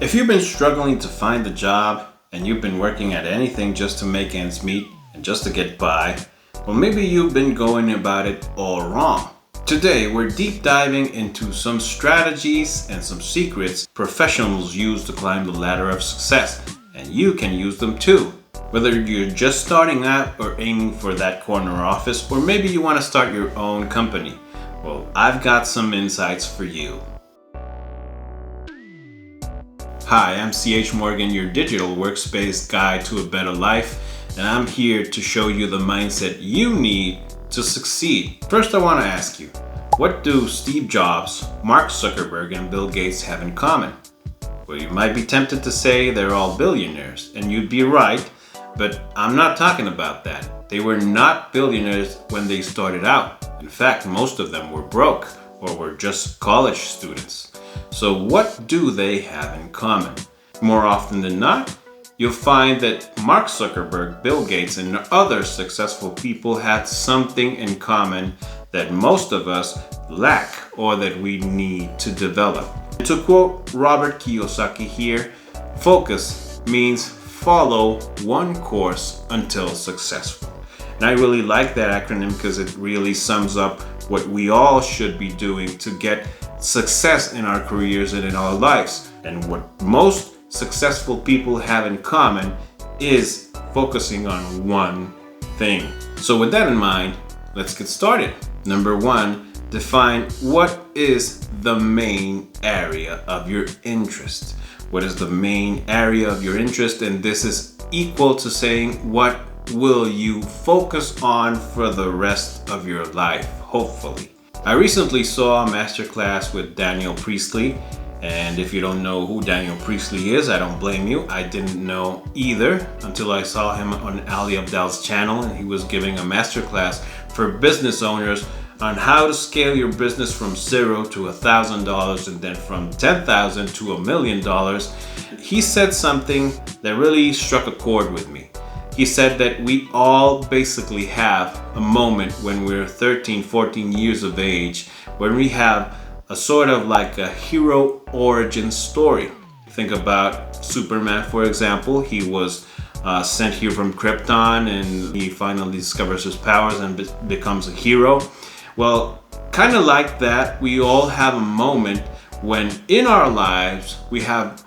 If you've been struggling to find a job and you've been working at anything just to make ends meet and just to get by, well, maybe you've been going about it all wrong. Today, we're deep diving into some strategies and some secrets professionals use to climb the ladder of success, and you can use them too. Whether you're just starting out or aiming for that corner office, or maybe you want to start your own company, well, I've got some insights for you. Hi, I'm CH Morgan, your digital workspace guide to a better life, and I'm here to show you the mindset you need to succeed. First, I want to ask you, what do Steve Jobs, Mark Zuckerberg, and Bill Gates have in common? Well, you might be tempted to say they're all billionaires, and you'd be right, but I'm not talking about that. They were not billionaires when they started out. In fact, most of them were broke or were just college students. So what do they have in common? More often than not, you'll find that Mark Zuckerberg, Bill Gates, and other successful people had something in common that most of us lack or that we need to develop. To quote Robert Kiyosaki here, focus means follow one course until successful. And I really like that acronym because it really sums up what we all should be doing to get success in our careers and in our lives. And what most successful people have in common is focusing on one thing. So with that in mind, let's get started. Number one, define what is the main area of your interest. What is the main area of your interest? And this is equal to saying, what will you focus on for the rest of your life, hopefully. I recently saw a masterclass with Daniel Priestley. And if you don't know who Daniel Priestley is, I don't blame you. I didn't know either until I saw him on Ali Abdaal's channel, and he was giving a masterclass for business owners on how to scale your business from $0 to $1,000 and then from $10,000 to $1 million. He said something that really struck a chord with me. He said that we all basically have a moment when we're 13, 14 years of age, when we have a sort of like a hero origin story. Think about Superman, for example. He was sent here from Krypton and he finally discovers his powers and becomes a hero. Well, kind of like that, we all have a moment when in our lives we have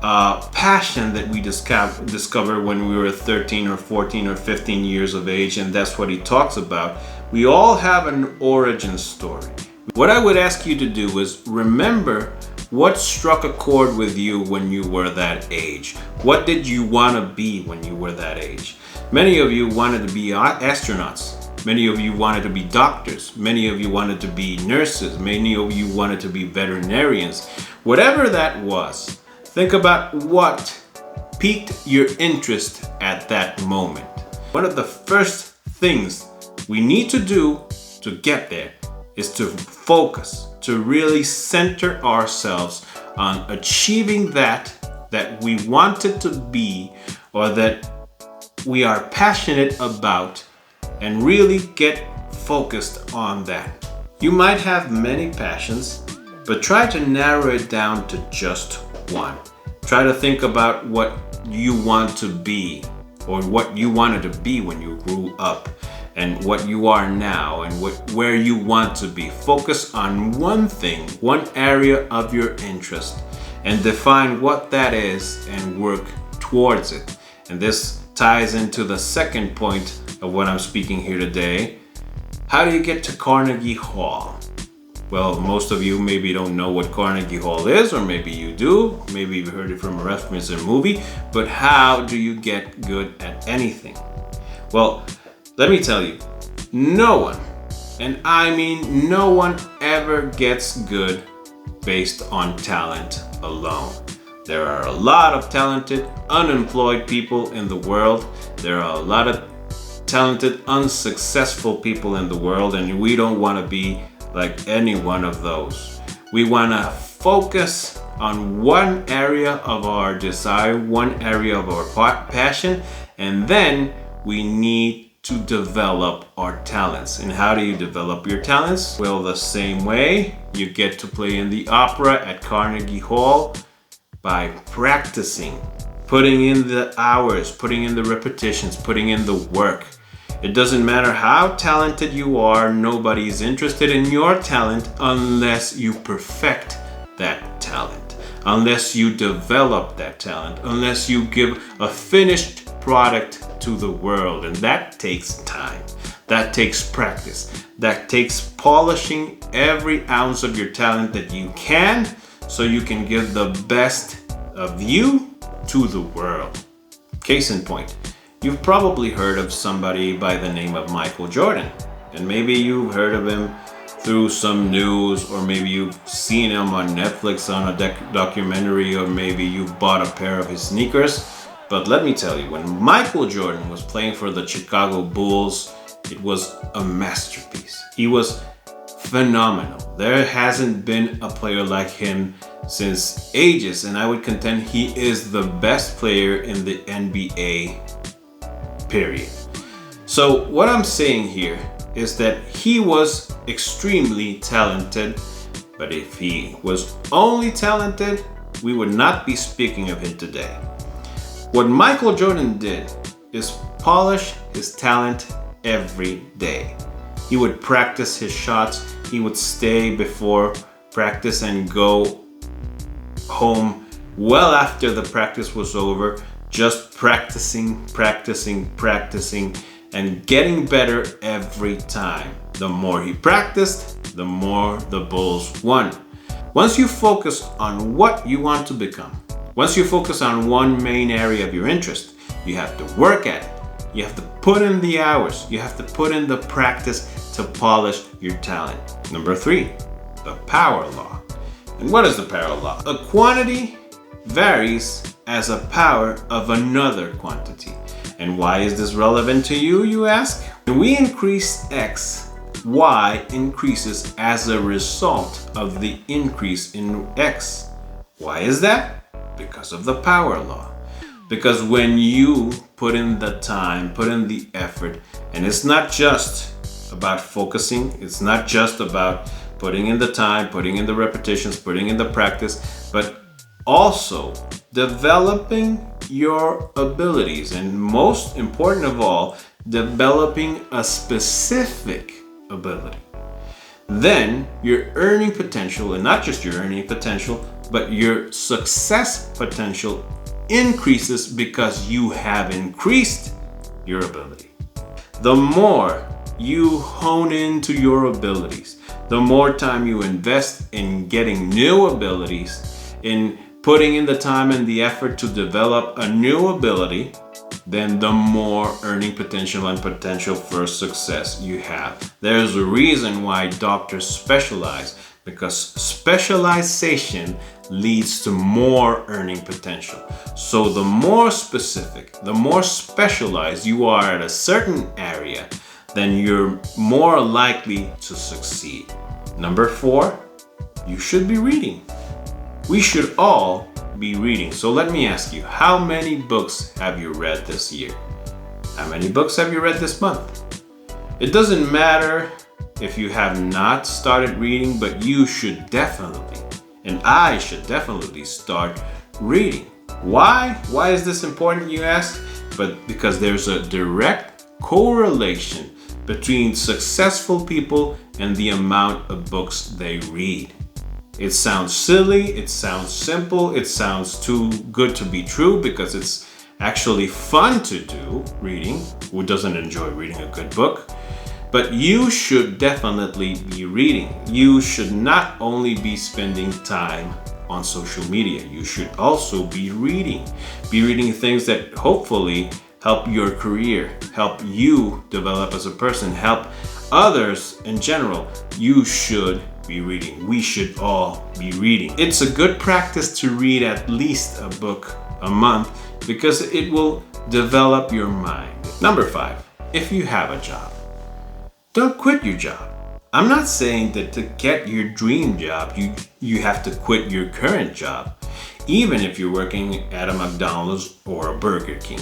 passion that we discover when we were 13 or 14 or 15 years of age, and that's what he talks about. We all have an origin story. What I would ask you to do is remember what struck a chord with you when you were that age. What did you want to be when you were that age? Many of you wanted to be astronauts. Many of you wanted to be doctors. Many of you wanted to be nurses. Many of you wanted to be veterinarians. Whatever that was, think about what piqued your interest at that moment. One of the first things we need to do to get there is to focus, to really center ourselves on achieving that we wanted to be or that we are passionate about, and really get focused on that. You might have many passions, but try to narrow it down to just one. Try to think about what you want to be or what you wanted to be when you grew up, and what you are now, and where you want to be. Focus on one thing, one area of your interest, and define what that is and work towards it. And this ties into the second point of what I'm speaking here today. How do you get to Carnegie Hall? Well, most of you maybe don't know what Carnegie Hall is, or maybe you do. Maybe you've heard it from a reference or movie, but how do you get good at anything? Well, let me tell you, no one, and I mean no one, ever gets good based on talent alone. There are a lot of talented, unemployed people in the world. There are a lot of talented, unsuccessful people in the world, and we don't want to be like any one of those. We want to focus on one area of our desire, one area of our passion, and then we need to develop our talents. And how do you develop your talents? Well, the same way you get to play in the opera at Carnegie Hall. by practicing, putting in the hours, putting in the repetitions, putting in the work. It doesn't matter how talented you are, nobody is interested in your talent unless you perfect that talent, unless you develop that talent, unless you give a finished product to the world. And that takes time. That takes practice. That takes polishing every ounce of your talent that you can, so you can give the best of you to the world. Case in point, you've probably heard of somebody by the name of Michael Jordan. And maybe you've heard of him through some news, or maybe you've seen him on Netflix on a documentary, or maybe you've bought a pair of his sneakers. But let me tell you, when Michael Jordan was playing for the Chicago Bulls, it was a masterpiece. He was phenomenal. There hasn't been a player like him since ages, and I would contend he is the best player in the NBA, period. So what I'm saying here is that he was extremely talented, but if he was only talented, we would not be speaking of him today. What Michael Jordan did is polish his talent every day. He would practice his shots. He would stay before practice and go home well after the practice was over, just practicing, and getting better every time. The more he practiced, the more the Bulls won. Once you focus on what you want to become, once you focus on one main area of your interest, you have to work at it. You have to put in the hours. You have to put in the practice to polish your talent. Number 3, the power law. And what is the power law? A quantity varies as a power of another quantity. And why is this relevant to you, you ask? When we increase X, Y increases as a result of the increase in X. Why is that? Because of the power law. Because when you put in the time, put in the effort, and it's not just about focusing, it's not just about putting in the time, putting in the repetitions, putting in the practice, but also developing your abilities, and most important of all, developing a specific ability. Then your earning potential, and not just your earning potential, but your success potential increases because you have increased your ability. The more you hone into your abilities, the more time you invest in getting new abilities, in putting in the time and the effort to develop a new ability, then the more earning potential and potential for success you have. There's a reason why doctors specialize, because specialization leads to more earning potential. So the more specific, the more specialized you are at a certain area, then you're more likely to succeed. Number 4, you should be reading. We should all be reading. So let me ask you, how many books have you read this year? How many books have you read this month? It doesn't matter if you have not started reading, but you should definitely, and I should definitely start reading. Why? Why is this important, you ask? But because there's a direct correlation between successful people and the amount of books they read. It sounds silly, it sounds simple, it sounds too good to be true, because it's actually fun to do reading. Who doesn't enjoy reading a good book? But you should definitely be reading. You should not only be spending time on social media. You should also be reading. Be reading things that hopefully help your career, help you develop as a person, help others in general. You should be reading. We should all be reading. It's a good practice to read at least a book a month, because it will develop your mind. Number 5, if you have a job, don't quit your job. I'm not saying that to get your dream job, you have to quit your current job, even if you're working at a McDonald's or a Burger King.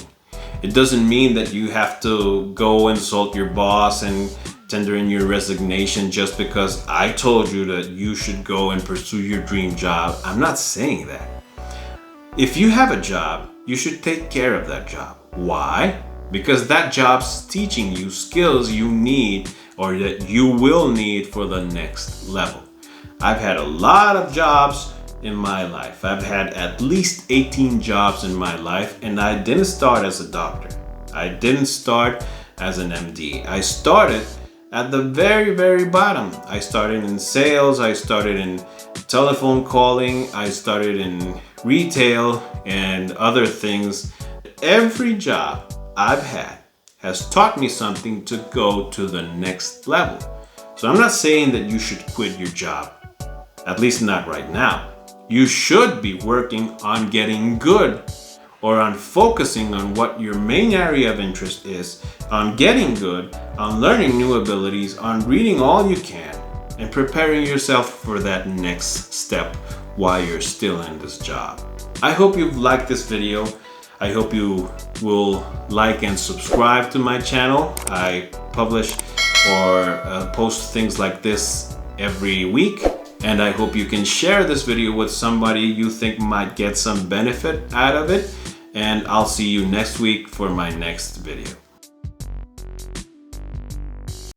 It doesn't mean that you have to go insult your boss and tender in your resignation just because I told you that you should go and pursue your dream job. I'm not saying that. If you have a job, you should take care of that job. Why? Because that job's teaching you skills you need or that you will need for the next level. I've had a lot of jobs in my life. I've had at least 18 jobs in my life, and I didn't start as a doctor. I didn't start as an MD. I started at the very, very bottom. I started in sales, I started in telephone calling, I started in retail and other things. Every job I've had has taught me something to go to the next level. So I'm not saying that you should quit your job, at least not right now. You should be working on getting good or on focusing on what your main area of interest is, on getting good, on learning new abilities, on reading all you can, and preparing yourself for that next step while you're still in this job. I hope you've liked this video. I hope you will like and subscribe to my channel. I publish or post things like this every week. And I hope you can share this video with somebody you think might get some benefit out of it. And I'll see you next week for my next video.